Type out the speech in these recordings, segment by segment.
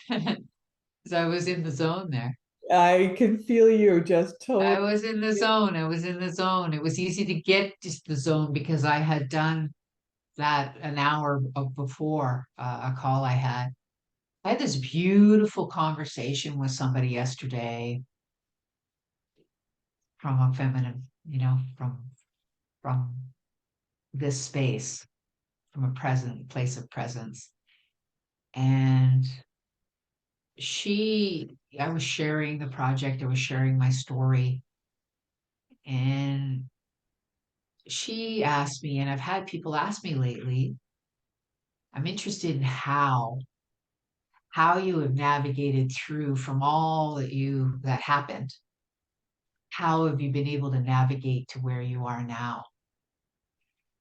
So I was in the zone there. I can feel you just totally. I was in the zone. I was in the zone. It was easy to get to the zone because I had done that an hour before a call I had. I had this beautiful conversation with somebody yesterday from a feminine, from this space, from a present place of presence. And I was sharing the project, I was sharing my story, and she asked me, and I've had people ask me lately, I'm interested in how you have navigated through from all that happened. How have you been able to navigate to where you are now?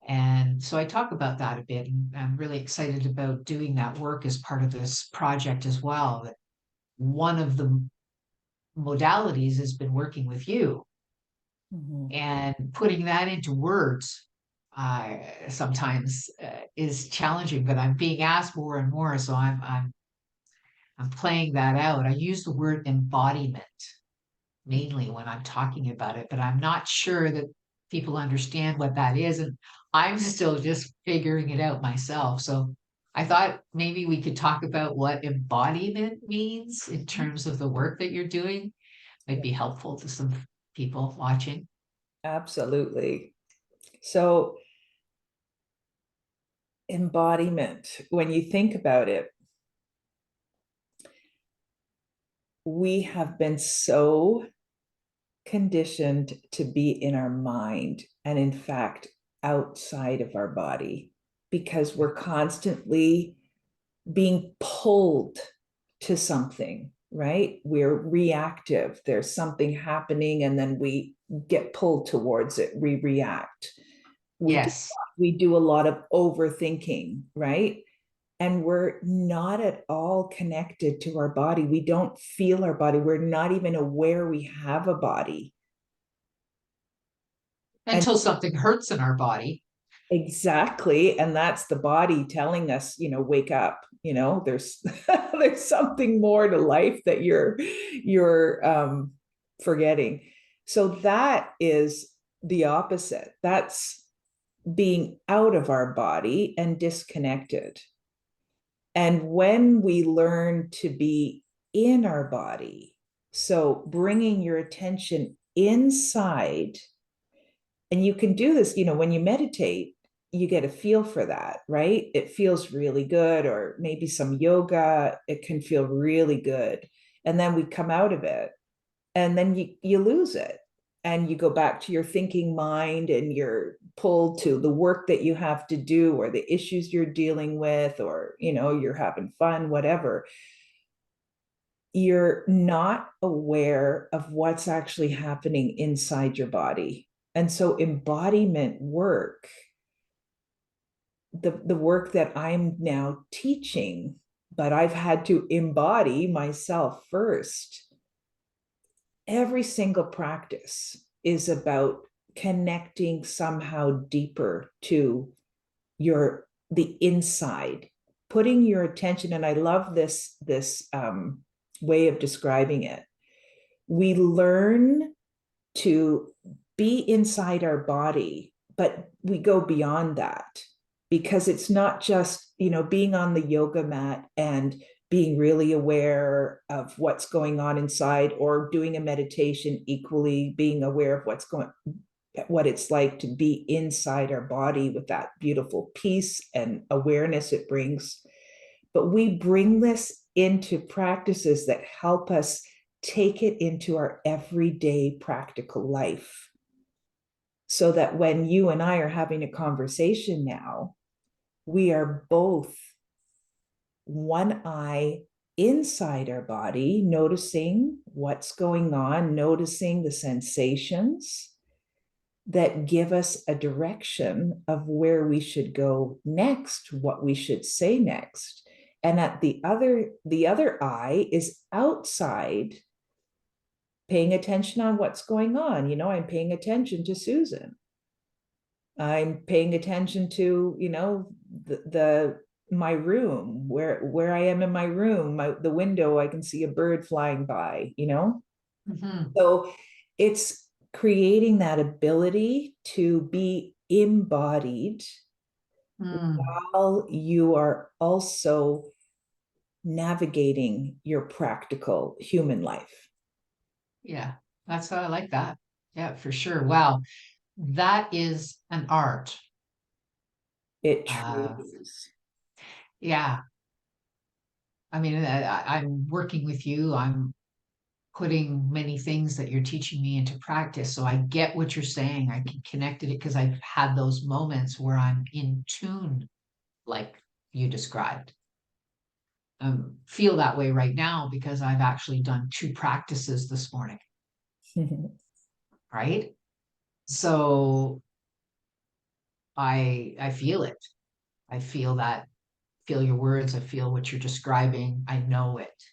And so I talk about that a bit, and I'm really excited about doing that work as part of this project as well. That one of the modalities has been working with you, Mhm. and putting that into words sometimes is challenging, but I'm being asked more and more, so I'm playing that out. I use the word embodiment mainly when I'm talking about it, but I'm not sure that people understand what that is. And I'm still just figuring it out myself. So I thought maybe we could talk about what embodiment means in terms of the work that you're doing. Might Yeah, be helpful to some people watching. absolutely. So, embodiment, when you think about it, we have been so conditioned to be in our mind and, in fact, outside of our body because we're constantly being pulled to something, right? We're reactive. There's something happening, and then we get pulled towards it. We react. We do, Yes. we do a lot of overthinking, right? And we're not at all connected to our body. We don't feel our body. We're not even aware we have a body. And Until something hurts in our body. exactly, and that's the body telling us, wake up. There's there's something more to life that you're forgetting. So that is the opposite. That's being out of our body and disconnected. And when we learn to be in our body, so bringing your attention inside, and you can do this, when you meditate, you get a feel for that, right? It feels really good, or maybe some yoga, it can feel really good. And then we come out of it, and then you lose it. And you go back to your thinking mind, and you're pulled to the work that you have to do, or the issues you're dealing with, or you're having fun, whatever. You're not aware of what's actually happening inside your body. And so embodiment work, the work that I'm now teaching, but I've had to embody myself first. Every single practice is about connecting somehow deeper to the inside, putting your attention. And I love this way of describing it. We learn to be inside our body, but we go beyond that, because it's not just, being on the yoga mat and being really aware of what's going on inside, or doing a meditation, equally being aware of what it's like to be inside our body with that beautiful peace and awareness it brings. But we bring this into practices that help us take it into our everyday practical life, so that when you and I are having a conversation now, we are both one eye inside our body, noticing what's going on, noticing the sensations that give us a direction of where we should go next, what we should say next. And at the other eye is outside, paying attention on what's going on. I'm paying attention to Susan. I'm paying attention to, the my room, where I am in my room, the window, I can see a bird flying by, you know? Hmm. So it's creating that ability to be embodied Mm. while you are also navigating your practical human life. Yeah, that's I like that. Yeah, for sure. Wow, that is an art. It truly Uh, is. yeah, I mean, I'm working with you. I'm putting many things that you're teaching me into practice. So I get what you're saying. I can connect it because I've had those moments where I'm in tune, like you described. Feel that way right now because I've actually done two practices this morning, right? So I feel it. I feel that, feel your words. I feel what you're describing. I know it.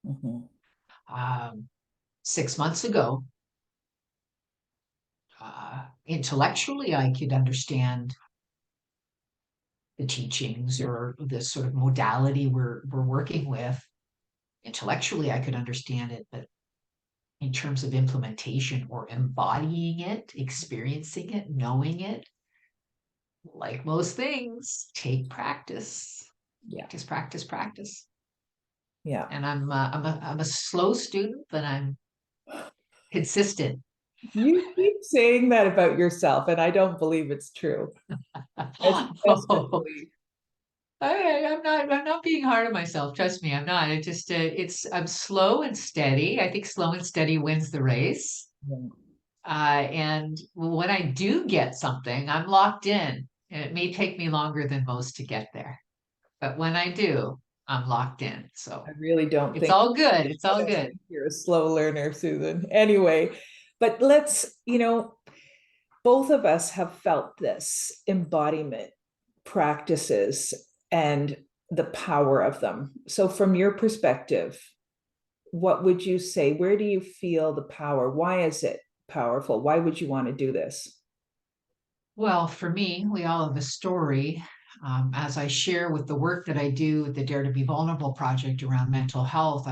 Mhm. 6 months ago, intellectually, I could understand the teachings or this sort of modality we're working with. Intellectually, I could understand it, but in terms of implementation or embodying it, experiencing it, knowing it, like most things, take practice, Yeah, practice, practice, practice. yeah. And I'm a slow student, but I'm consistent. You keep saying that about yourself, and I don't believe it's true. That's the best I Oh, believe. I'm not being hard on myself. Trust me, I'm not. It just, I'm slow and steady. I think slow and steady wins the race. Yeah. And when I do get something, I'm locked in. And it may take me longer than most to get there, but when I do, I'm locked in. I So really don't it's think all good. It's I all don't good. think you're a slow learner, Susan. Anyway, but both of us have felt this embodiment practices and the power of them. So, from your perspective, what would you say? Where do you feel the power? Why is it powerful? Why would you want to do this? Well, for me, we all have a story. As I share with the work that I do with the Dare to Be Vulnerable project around mental health,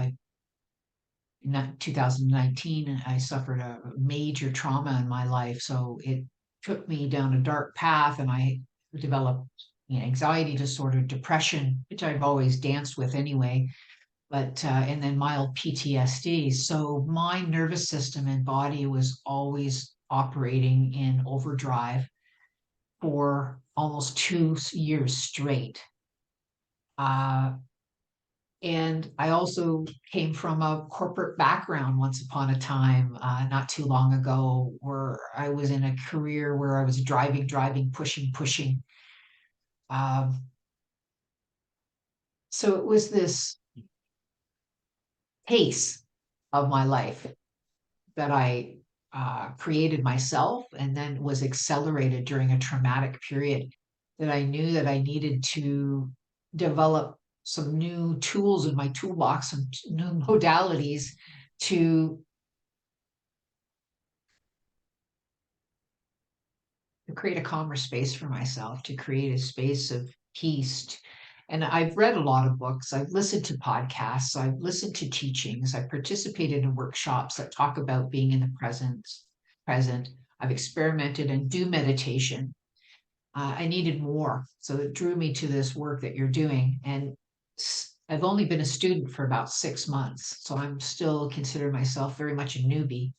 in 2019, I suffered a major trauma in my life. So it took me down a dark path and I developed anxiety disorder, depression, which I've always danced with anyway, but and then mild PTSD. So my nervous system and body was always operating in overdrive for almost 2 years straight. Uh, and I also came from a corporate background once upon a time, not too long ago, where I was in a career where I was driving, driving, pushing, pushing. Um, so it was this pace of my life that I created myself and then was accelerated during a traumatic period that I knew that I needed to develop some new tools in my toolbox, some new modalities to create a calmer space for myself, to create a space of peace. And I've read a lot of books, I've listened to podcasts, I've listened to teachings, I've participated in workshops that talk about being in the present. I've experimented and do meditation. I needed more. So it drew me to this work that you're doing. And I've only been a student for about 6 months. So I'm still consider myself very much a newbie.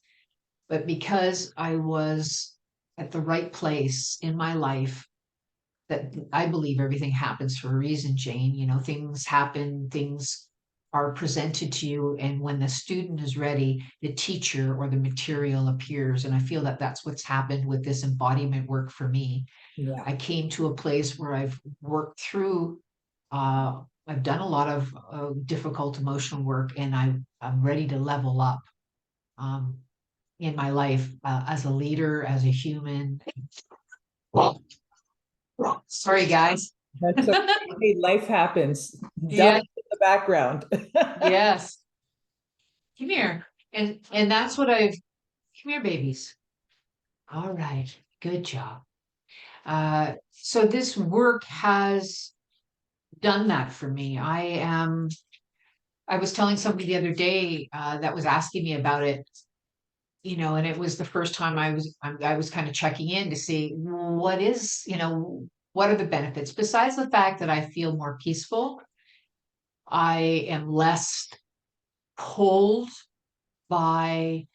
But because I was at the right place in my life, that I believe everything happens for a reason, Jane. Things happen, things are presented to you. And when the student is ready, the teacher or the material appears. And I feel that that's what's happened with this embodiment work for me. Yeah. I came to a place where I've worked through, I've done a lot of difficult emotional work and I'm ready to level up. Um, in my life as a leader, as a human. Sorry, guys. That's okay. Hey, life happens. Duck Yeah, in the background. yes. Come here. And that's what I've come here, babies. All right. Good job. So this work has done that for me. I was telling somebody the other day that was asking me about it, and it was the first time I was kind of checking in to see what is, what are the benefits besides the fact that I feel more peaceful. I am less pulled by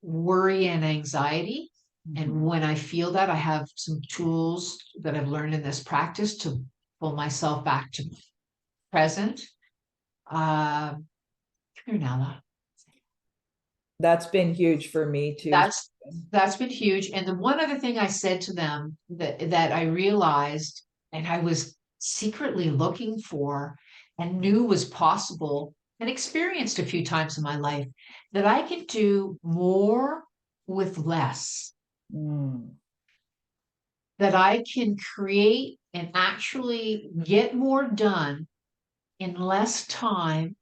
worry and anxiety. And when I feel that, I have some tools that I've learned in this practice to pull myself back to present. Come here, Nala. That's been huge for me too. That's that's been huge. And the one other thing I said to them that I realized and I was secretly looking for and knew was possible and experienced a few times in my life, that I can do more with less, Mm, that I can create and actually get more done in less time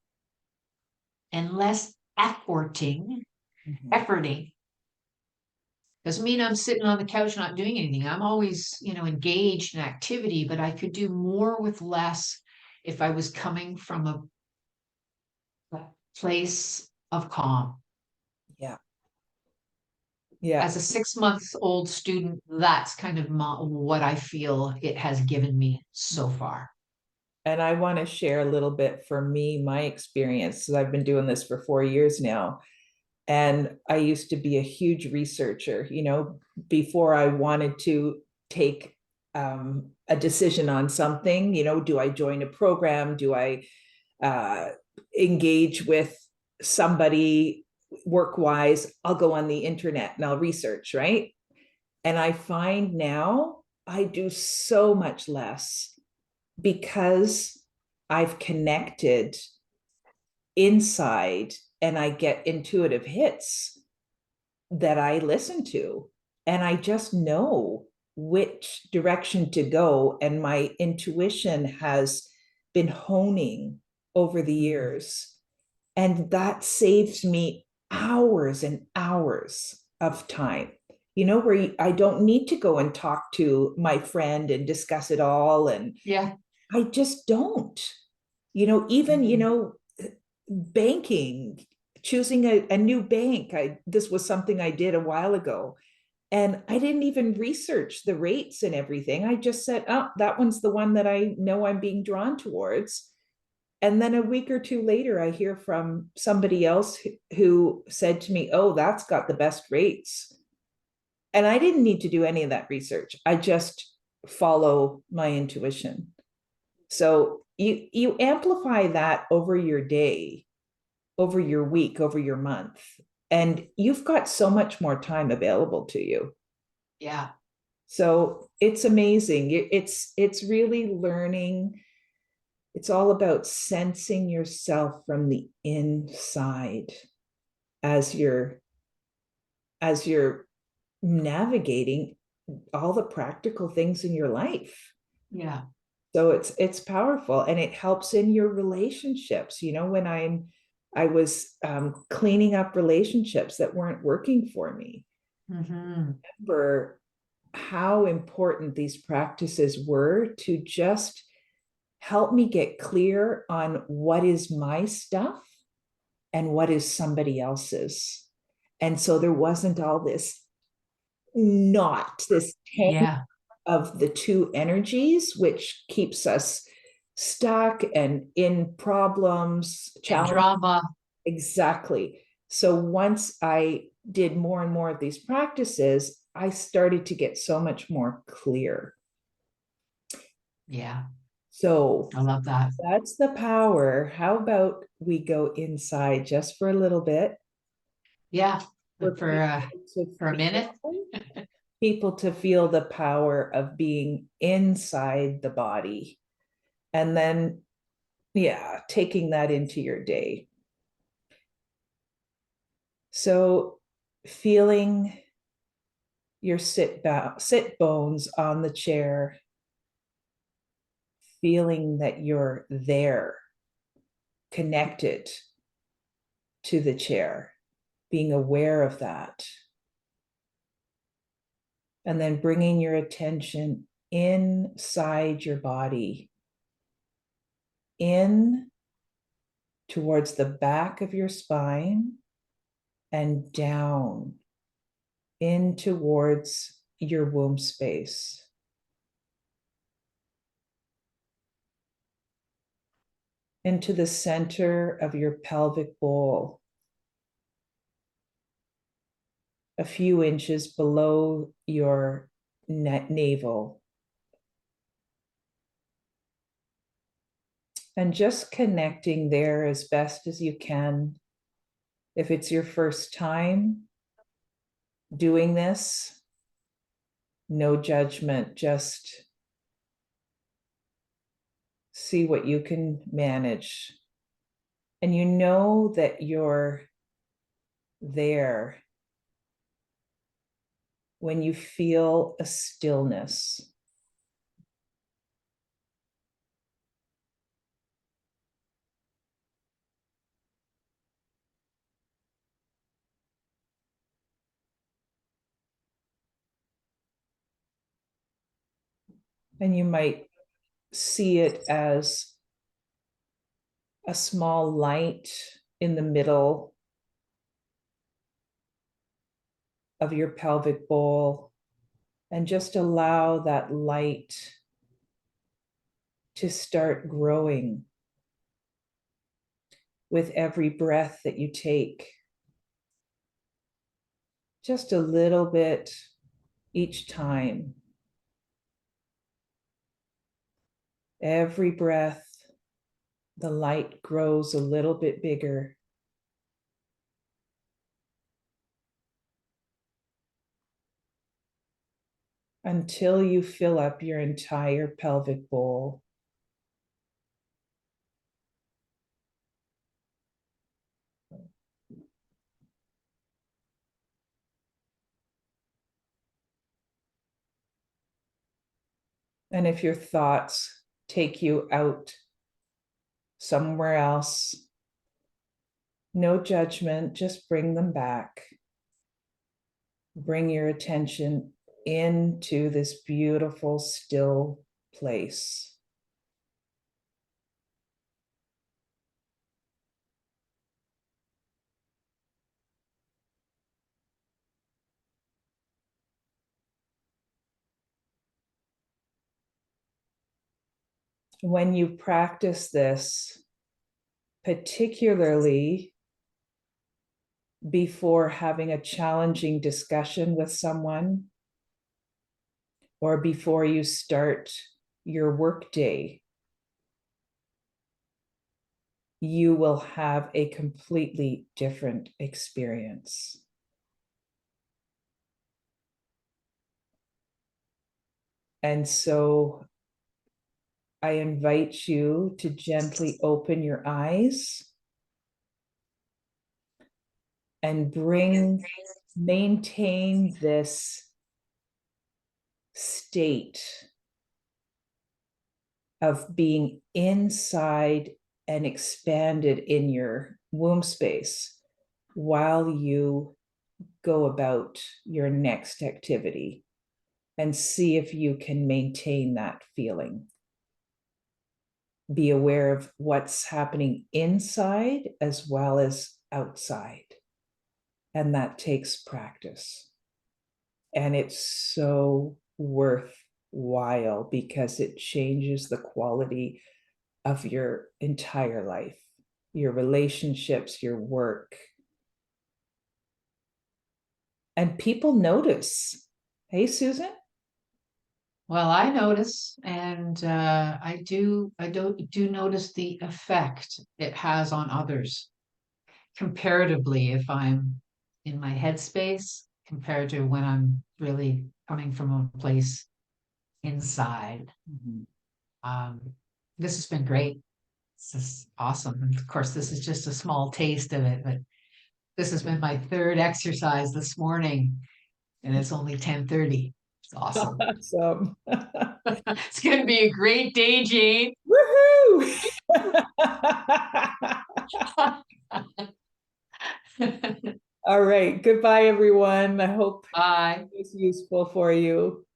and less efforting, mhm. efforting. Doesn't mean I'm sitting on the couch not doing anything. I'm always, engaged in activity, but I could do more with less if I was coming from a place of calm. Yeah. Yeah. As a 6 months old student, that's kind of what I feel it has given me so far. And I want to share a little bit for me, my experience, because I've been doing this for 4 years now. And I used to be a huge researcher, before I wanted to take a decision on something, do I join a program? Do I uh, engage with somebody work wise? I'll go on the internet and I'll research, right? And I find now I do so much less because I've connected inside and I get intuitive hits that I listen to. And I just know which direction to go. And my intuition has been honing over the Mhm. years. And that saves me hours and hours of time, where I don't need to go and talk to my friend and discuss it all. And Yeah. I just don't, even, Mhm. banking, choosing a new bank. This was something I did a while ago. And I didn't even research the rates and everything. I just said, oh, that one's the one that I know I'm being drawn towards. And then a week or two later, I hear from somebody else who said to me, oh, that's got the best rates. And I didn't need to do any of that research. I just follow my intuition. So you amplify that over your day, over your week, over your month, and you've got so much more time available to you. Yeah. So it's amazing. It's really learning. It's all about sensing yourself from the inside as you're navigating all the practical things in your life. Yeah. So it's powerful and it helps in your relationships. When I was cleaning up relationships that weren't working for me, Hmm. remember how important these practices were to just help me get clear on what is my stuff and what is somebody else's. And so there wasn't all this knot, this tangle Yeah. of the two energies, which keeps us stuck and in problems, And challenge. drama. Exactly. So once I did more and more of these practices, I started to get so much more clear. Yeah. So I love that. that's the power. How about we go inside just for a little bit Yeah. for For for a minute. people to feel the power of being inside the body, and then yeah, taking that into your day. So feeling your sit bones on the chair, feeling that you're there, connected to the chair, being aware of that, and then bringing your attention inside your body, in towards the back of your spine and down in towards your womb space. Into the center of your pelvic bowl, a few inches below your navel. And just connecting there as best as you can. If it's your first time doing this, no judgment, just see what you can manage. And you know that you're there when you feel a stillness. And you might see it as a small light in the middle of your pelvic bowl, and just allow that light to start growing with every breath that you take. Just a little bit each time. Every breath, the light grows a little bit bigger. Until you fill up your entire pelvic bowl. And if your thoughts take you out somewhere else, no judgment, just bring them back. Bring your attention into this beautiful, still place. When you practice this, particularly before having a challenging discussion with someone, or before you start your workday, you will have a completely different experience. And so I invite you to gently open your eyes and maintain this state of being inside and expanded in your womb space while you go about your next activity, and see if you can maintain that feeling. Be aware of what's happening inside as well as outside. And that takes practice. And it's so worthwhile because it changes the quality of your entire life, your relationships, your work. And people notice. Hey, Susan? Well, I notice, and I do notice the effect it has on others comparatively if I'm in my headspace compared to when I'm really coming from a place inside. Mm-hmm. This has been great. This is awesome. And of course, this is just a small taste of it, but this has been my third exercise this morning, and it's only 10:30. It's awesome. Awesome. It's going to be a great day, Jane. Woohoo! All right. Goodbye, everyone. I hope Bye. it was useful for you.